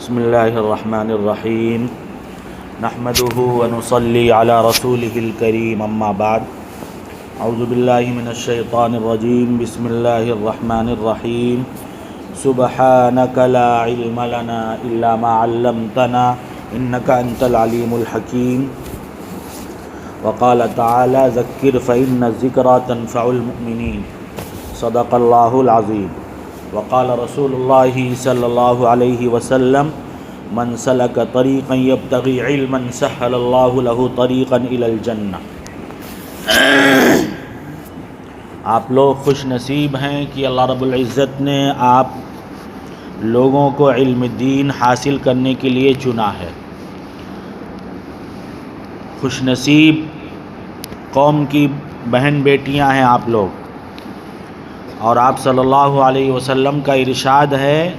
بسم اللہ الرحمن الرحیم نحمده ونصلی علی رسوله الکریم اما بعد اعوذ باللہ من الشیطان الرجیم بسم اللہ الرحمن الرحیم سبحانک لا علم لنا الا ما علمتنا انک انت العلیم الحکیم وقال تعالی ذکر فإن الذکرى تنفع المؤمنین صدق اللہ العظیم وقال رسول اللہ صلی اللہ علیہ وسلم من سلک طریقا یبتغی علما سہل اللہ لہ طریقا الی الجنہ۔ آپ لوگ خوش نصیب ہیں کہ اللہ رب العزت نے آپ لوگوں کو علم دین حاصل کرنے کے لیے چنا ہے۔ خوش نصیب قوم کی بہن بیٹیاں ہیں آپ لوگ، اور آپ صلی اللہ علیہ وسلم کا ارشاد ہے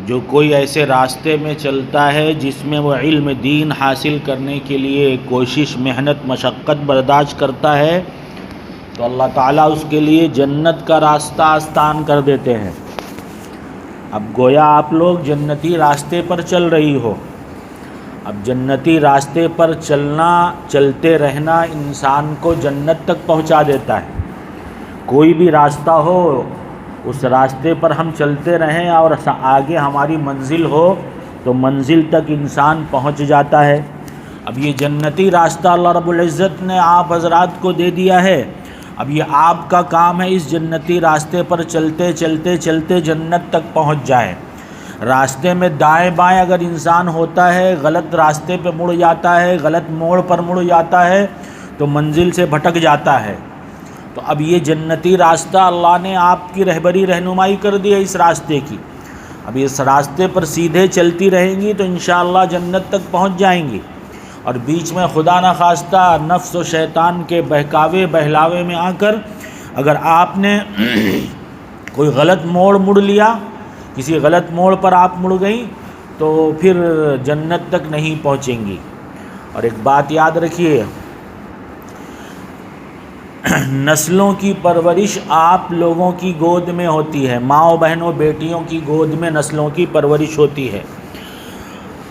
جو کوئی ایسے راستے میں چلتا ہے جس میں وہ علم دین حاصل کرنے کے لیے کوشش محنت مشقت برداشت کرتا ہے تو اللہ تعالیٰ اس کے لیے جنت کا راستہ آسان کر دیتے ہیں۔ اب گویا آپ لوگ جنتی راستے پر چل رہی ہو۔ اب جنتی راستے پر چلتے رہنا انسان کو جنت تک پہنچا دیتا ہے۔ کوئی بھی راستہ ہو اس راستے پر ہم چلتے رہیں اور آگے ہماری منزل ہو تو منزل تک انسان پہنچ جاتا ہے۔ اب یہ جنتی راستہ اللہ رب العزت نے آپ حضرات کو دے دیا ہے۔ اب یہ آپ کا کام ہے اس جنتی راستے پر چلتے چلتے چلتے جنت تک پہنچ جائے۔ راستے میں دائیں بائیں اگر انسان ہوتا ہے، غلط راستے پہ مڑ جاتا ہے، غلط موڑ پر مڑ جاتا ہے تو منزل سے بھٹک جاتا ہے۔ تو اب یہ جنتی راستہ اللہ نے آپ کی رہبری رہنمائی کر دی ہے اس راستے کی۔ اب اس راستے پر سیدھے چلتی رہیں گی تو انشاءاللہ جنت تک پہنچ جائیں گی، اور بیچ میں خدا نخواستہ نفس و شیطان کے بہکاوے بہلاوے میں آ کر اگر آپ نے کوئی غلط موڑ مڑ لیا، کسی غلط موڑ پر آپ مڑ گئیں تو پھر جنت تک نہیں پہنچیں گی۔ اور ایک بات یاد رکھیے، نسلوں کی پرورش آپ لوگوں کی گود میں ہوتی ہے، ماؤں بہنوں بیٹیوں کی گود میں نسلوں کی پرورش ہوتی ہے۔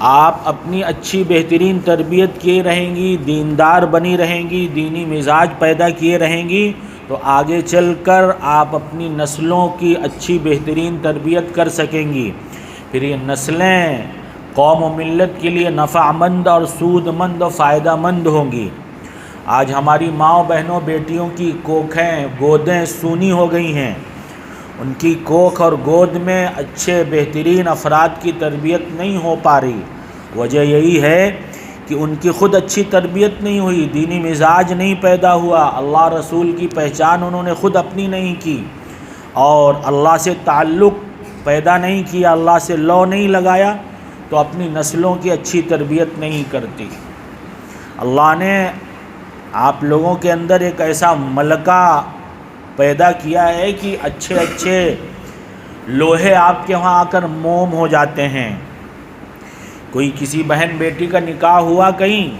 آپ اپنی اچھی بہترین تربیت کیے رہیں گی، دیندار بنی رہیں گی، دینی مزاج پیدا کیے رہیں گی تو آگے چل کر آپ اپنی نسلوں کی اچھی بہترین تربیت کر سکیں گی۔ پھر یہ نسلیں قوم و ملت کے لیے نفع مند اور سود مند اور فائدہ مند ہوں گی۔ آج ہماری ماؤں بہنوں بیٹیوں کی کوکھیں گودیں سونی ہو گئی ہیں، ان کی کوکھ اور گود میں اچھے بہترین افراد کی تربیت نہیں ہو پا رہی۔ وجہ یہی ہے کہ ان کی خود اچھی تربیت نہیں ہوئی، دینی مزاج نہیں پیدا ہوا، اللہ رسول کی پہچان انہوں نے خود اپنی نہیں کی، اور اللہ سے تعلق پیدا نہیں کیا، اللہ سے لو نہیں لگایا تو اپنی نسلوں کی اچھی تربیت نہیں کرتی۔ اللہ نے آپ لوگوں کے اندر ایک ایسا ملکہ پیدا کیا ہے کہ اچھے اچھے لوہے آپ کے وہاں آ کر موم ہو جاتے ہیں۔ کوئی کسی بہن بیٹی کا نکاح ہوا، کہیں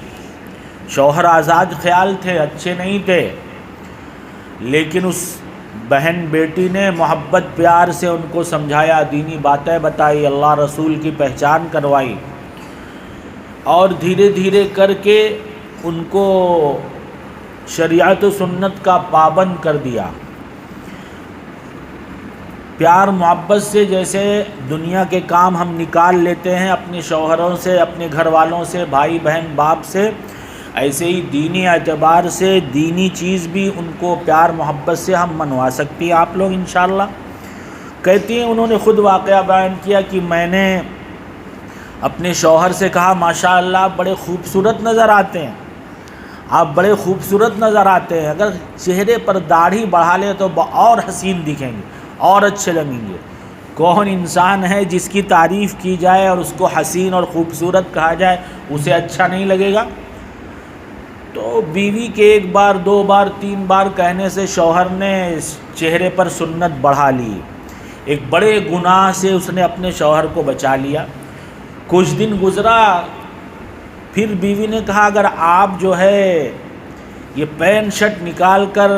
شوہر آزاد خیال تھے، اچھے نہیں تھے، لیکن اس بہن بیٹی نے محبت پیار سے ان کو سمجھایا، دینی باتیں بتائی، اللہ رسول کی پہچان کروائی، اور دھیرے دھیرے کر کے ان کو شریعت و سنت کا پابند کر دیا۔ پیار محبت سے جیسے دنیا کے کام ہم نکال لیتے ہیں اپنے شوہروں سے، اپنے گھر والوں سے، بھائی بہن باپ سے، ایسے ہی دینی اعتبار سے دینی چیز بھی ان کو پیار محبت سے ہم منوا سکتی ہیں آپ لوگ انشاءاللہ۔ کہتی ہیں انہوں نے خود واقعہ بیان کیا کہ میں نے اپنے شوہر سے کہا ماشاءاللہ آپ بڑے خوبصورت نظر آتے ہیں، آپ بڑے خوبصورت نظر آتے ہیں، اگر چہرے پر داڑھی بڑھا لیں تو اور حسین دکھیں گے، اور اچھے لگیں گے۔ کون انسان ہے جس کی تعریف کی جائے اور اس کو حسین اور خوبصورت کہا جائے اسے اچھا نہیں لگے گا؟ تو بیوی کے ایک بار دو بار تین بار کہنے سے شوہر نے چہرے پر سنت بڑھا لی، ایک بڑے گناہ سے اس نے اپنے شوہر کو بچا لیا۔ کچھ دن گزرا، پھر بیوی نے کہا اگر آپ جو ہے یہ پینٹ شرٹ نکال کر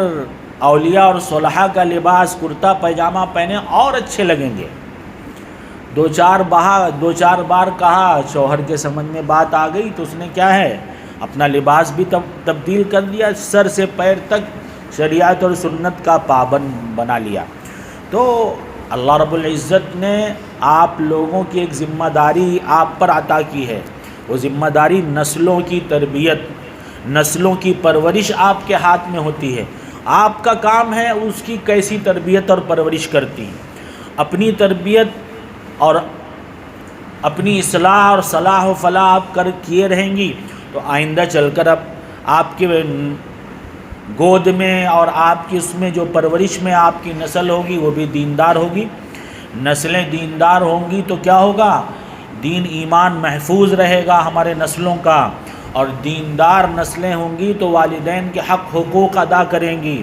اولیاء اور صلحاء کا لباس کرتا پیجامہ پہنے اور اچھے لگیں گے۔ دو چار بار کہا، شوہر کے سمجھ میں بات آ گئی تو اس نے کیا ہے اپنا لباس بھی تبدیل کر دیا، سر سے پیر تک شریعت اور سنت کا پابند بنا لیا۔ تو اللہ رب العزت نے آپ لوگوں کی ایک ذمہ داری آپ پر عطا کی ہے، وہ ذمہ داری نسلوں کی تربیت، نسلوں کی پرورش آپ کے ہاتھ میں ہوتی ہے۔ آپ کا کام ہے اس کی کیسی تربیت اور پرورش کرتی، اپنی تربیت اور اپنی اصلاح اور صلاح و فلاح آپ کیے رہیں گی تو آئندہ چل کر اب آپ کے گود میں اور آپ کی اس میں جو پرورش میں آپ کی نسل ہوگی وہ بھی دیندار ہوگی۔ نسلیں دیندار ہوں گی تو کیا ہوگا، دین ایمان محفوظ رہے گا ہمارے نسلوں کا، اور دیندار نسلیں ہوں گی تو والدین کے حقوق ادا کریں گی،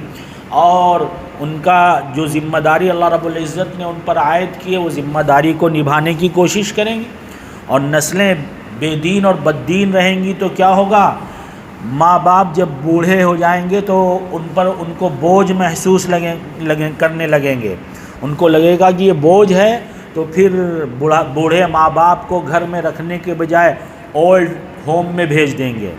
اور ان کا جو ذمہ داری اللہ رب العزت نے ان پر عائد کی ہے وہ ذمہ داری کو نبھانے کی کوشش کریں گی۔ اور نسلیں بے دین اور بد دین رہیں گی تو کیا ہوگا، ماں باپ جب بوڑھے ہو جائیں گے تو ان کو بوجھ محسوس کرنے لگیں گے، ان کو لگے گا کہ یہ بوجھ ہے، تو پھر بوڑھے ماں باپ کو گھر میں رکھنے کے بجائے اولڈ ہوم میں بھیج دیں گے،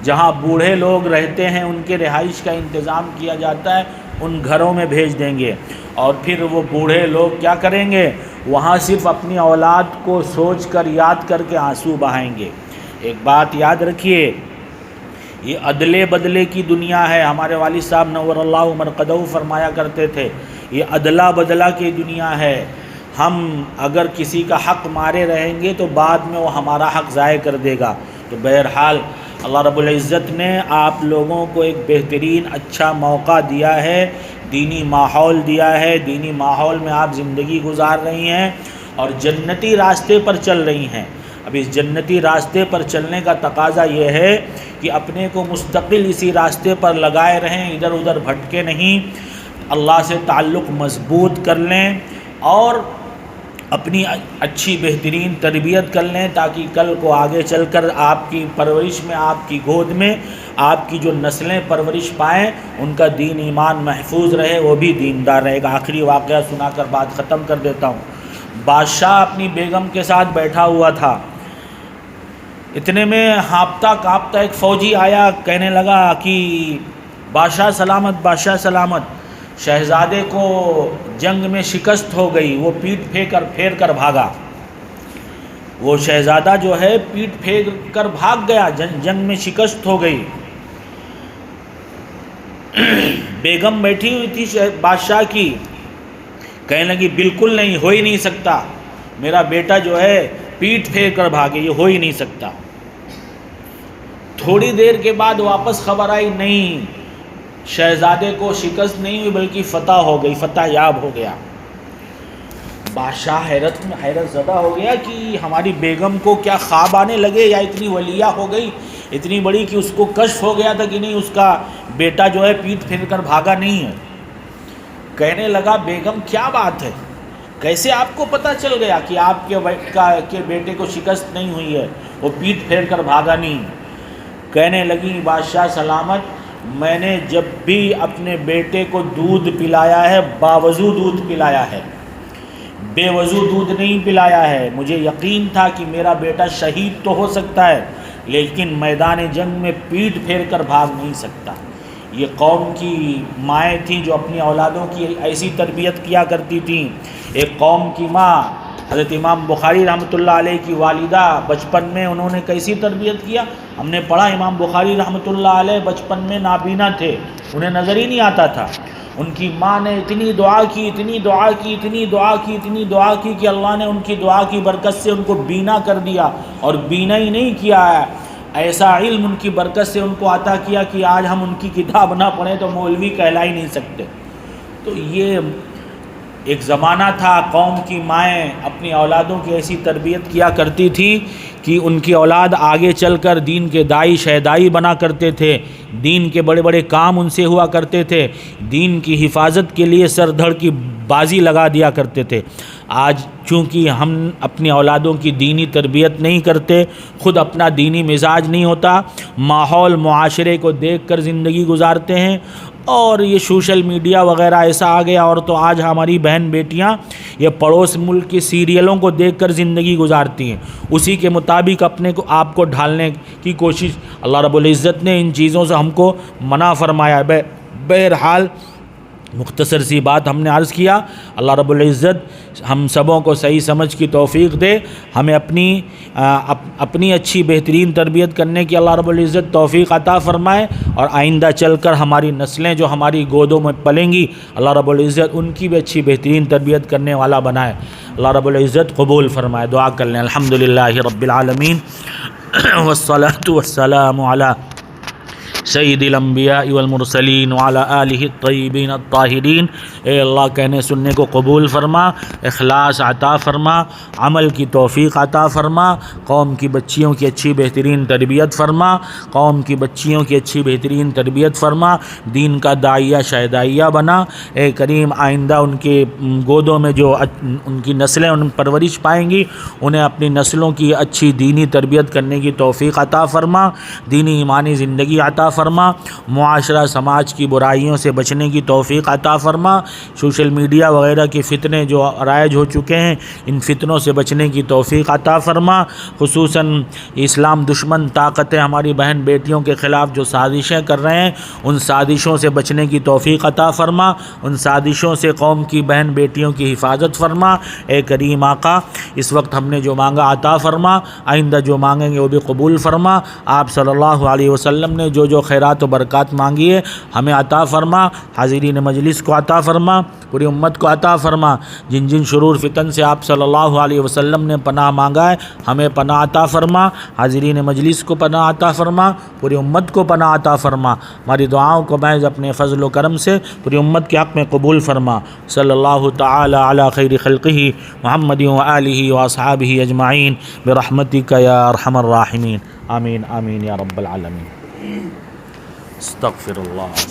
جہاں بوڑھے لوگ رہتے ہیں ان کے رہائش کا انتظام کیا جاتا ہے، ان گھروں میں بھیج دیں گے، اور پھر وہ بوڑھے لوگ کیا کریں گے، وہاں صرف اپنی اولاد کو سوچ کر یاد کر کے آنسو بہائیں گے۔ ایک بات یاد رکھیے، یہ عدلے بدلے کی دنیا ہے۔ ہمارے والد صاحب نور اللہ مرقدہ فرمایا کرتے تھے یہ عدلہ بدلہ کی دنیا ہے، ہم اگر کسی کا حق مارے رہیں گے تو بعد میں وہ ہمارا حق ضائع کر دے گا۔ تو بہرحال اللہ رب العزت نے آپ لوگوں کو ایک بہترین اچھا موقع دیا ہے، دینی ماحول دیا ہے، دینی ماحول میں آپ زندگی گزار رہی ہیں اور جنتی راستے پر چل رہی ہیں۔ اب اس جنتی راستے پر چلنے کا تقاضا یہ ہے کہ اپنے کو مستقل اسی راستے پر لگائے رہیں، ادھر ادھر بھٹکے نہیں، اللہ سے تعلق مضبوط کر لیں اور اپنی اچھی بہترین تربیت کر لیں، تاکہ کل کو آگے چل کر آپ کی پرورش میں، آپ کی گود میں آپ کی جو نسلیں پرورش پائیں ان کا دین ایمان محفوظ رہے، وہ بھی دیندار رہے گا۔ آخری واقعہ سنا کر بات ختم کر دیتا ہوں۔ بادشاہ اپنی بیگم کے ساتھ بیٹھا ہوا تھا، اتنے میں ہانپتا کانپتا ایک فوجی آیا، کہنے لگا کہ بادشاہ سلامت، بادشاہ سلامت، شہزادے کو جنگ میں شکست ہو گئی، وہ پیٹ پھیر کر بھاگا۔ وہ شہزادہ جو ہے پیٹ پھیر کر بھاگ گیا، جنگ میں شکست ہو گئی۔ بیگم بیٹھی ہوئی تھی بادشاہ کی، کہنے لگی بالکل نہیں، ہو ہی نہیں سکتا، میرا بیٹا جو ہے پیٹ پھیر کر بھاگے، یہ ہو ہی نہیں سکتا۔ تھوڑی دیر کے بعد واپس خبر آئی، نہیں، شہزادے کو شکست نہیں ہوئی بلکہ فتح ہو گئی، فتح یاب ہو گیا۔ بادشاہ حیرت زدہ ہو گیا کہ ہماری بیگم کو کیا خواب آنے لگے یا اتنی ولیہ ہو گئی اتنی بڑی کہ اس کو کشف ہو گیا تھا کہ نہیں، اس کا بیٹا جو ہے پیٹ پھیر کر بھاگا نہیں ہے۔ کہنے لگا بیگم کیا بات ہے، کیسے آپ کو پتہ چل گیا کہ آپ کے بیٹے کو شکست نہیں ہوئی ہے، وہ پیٹ پھیر کر بھاگا نہیں؟ کہنے لگی بادشاہ سلامت، میں نے جب بھی اپنے بیٹے کو دودھ پلایا ہے باوضو دودھ پلایا ہے، بے وضو دودھ نہیں پلایا ہے۔ مجھے یقین تھا کہ میرا بیٹا شہید تو ہو سکتا ہے لیکن میدان جنگ میں پیٹ پھیر کر بھاگ نہیں سکتا۔ یہ قوم کی مائیں تھیں جو اپنی اولادوں کی ایسی تربیت کیا کرتی تھیں۔ ایک قوم کی ماں حضرت امام بخاری رحمۃ اللہ علیہ کی والدہ، بچپن میں انہوں نے کیسی تربیت کیا، ہم نے پڑھا امام بخاری رحمۃ اللہ علیہ بچپن میں نابینا تھے، انہیں نظر ہی نہیں آتا تھا۔ ان کی ماں نے اتنی دعا کی کہ اللہ نے ان کی دعا کی برکت سے ان کو بینا کر دیا، اور بینا ہی نہیں کیا ہے، ایسا علم ان کی برکت سے ان کو عطا کیا کہ آج ہم ان کی کتاب نہ پڑھیں تو مولوی کہلا ہی نہیں سکتے۔ تو یہ ایک زمانہ تھا قوم کی مائیں اپنی اولادوں کی ایسی تربیت کیا کرتی تھی کہ ان کی اولاد آگے چل کر دین کے داعی شہدائی بنا کرتے تھے، دین کے بڑے بڑے کام ان سے ہوا کرتے تھے، دین کی حفاظت کے لیے سر دھڑ کی بازی لگا دیا کرتے تھے۔ آج چونکہ ہم اپنی اولادوں کی دینی تربیت نہیں کرتے، خود اپنا دینی مزاج نہیں ہوتا، ماحول معاشرے کو دیکھ کر زندگی گزارتے ہیں، اور یہ سوشل میڈیا وغیرہ ایسا آ گیا، اور تو آج ہماری بہن بیٹیاں یہ پڑوس ملک کی سیریلوں کو دیکھ کر زندگی گزارتی ہیں، اسی کے مطابق اپنے کو آپ کو ڈھالنے کی کوشش۔ اللہ رب العزت نے ان چیزوں سے ہم کو منع فرمایا ہے۔ بہرحال مختصر سی بات ہم نے عرض کیا، اللہ رب العزت ہم سبوں کو صحیح سمجھ کی توفیق دے، ہمیں اپنی اچھی بہترین تربیت کرنے کی اللہ رب العزت توفیق عطا فرمائے، اور آئندہ چل کر ہماری نسلیں جو ہماری گودوں میں پلیں گی، اللہ رب العزت ان کی بھی اچھی بہترین تربیت کرنے والا بنائے۔ اللہ رب العزت قبول فرمائے۔ دعا کر لیں۔ الحمدللہ رب العالمین والصلاة والسلام علی سید الانبیاء والمرسلین وعلی آلہ الطیبین الطاہرین۔ اے اللہ کہنے سننے کو قبول فرما، اخلاص عطا فرما، عمل کی توفیق عطا فرما، قوم کی بچیوں کی اچھی بہترین تربیت فرما، قوم کی بچیوں کی اچھی بہترین تربیت فرما، دین کا داعیہ شہدائیہ بنا۔ اے کریم آئندہ ان کے گودوں میں جو ان کی نسلیں ان پرورش پائیں گی، انہیں اپنی نسلوں کی اچھی دینی تربیت کرنے کی توفیق عطا فرما، دینی ایمانی زندگی عطا فرما، معاشرہ سماج کی برائیوں سے بچنے کی توفیق عطا فرما، سوشل میڈیا وغیرہ کے فتنے جو رائج ہو چکے ہیں ان فتنوں سے بچنے کی توفیق عطا فرما، خصوصاً اسلام دشمن طاقتیں ہماری بہن بیٹیوں کے خلاف جو سازشیں کر رہے ہیں ان سازشوں سے بچنے کی توفیق عطا فرما، ان سازشوں سے قوم کی بہن بیٹیوں کی حفاظت فرما۔ اے کریم آقا اس وقت ہم نے جو مانگا عطا فرما، آئندہ جو مانگیں گے وہ بھی قبول فرما۔ آپ صلی اللہ علیہ وسلم نے جو خیرات و برکات مانگی ہے ہمیں عطا فرما، حاضرین مجلس کو عطا فرما، پوری امت کو عطا فرما۔ جن جن شرور فتن سے آپ صلی اللہ علیہ وسلم نے پناہ مانگا ہے ہمیں پناہ عطا فرما، حاضرین مجلس کو پناہ عطا فرما، پوری امت کو پناہ عطا فرما۔ ہماری دعاؤں کو محض اپنے فضل و کرم سے پوری امت کے حق میں قبول فرما۔ صلی اللہ تعالی علی خیر خلقہ محمد و آلہ و اصحابہ اجمعین برحمتک یا ارحم الراحمین۔ آمین آمین یا رب العالمین۔ استغفر اللہ۔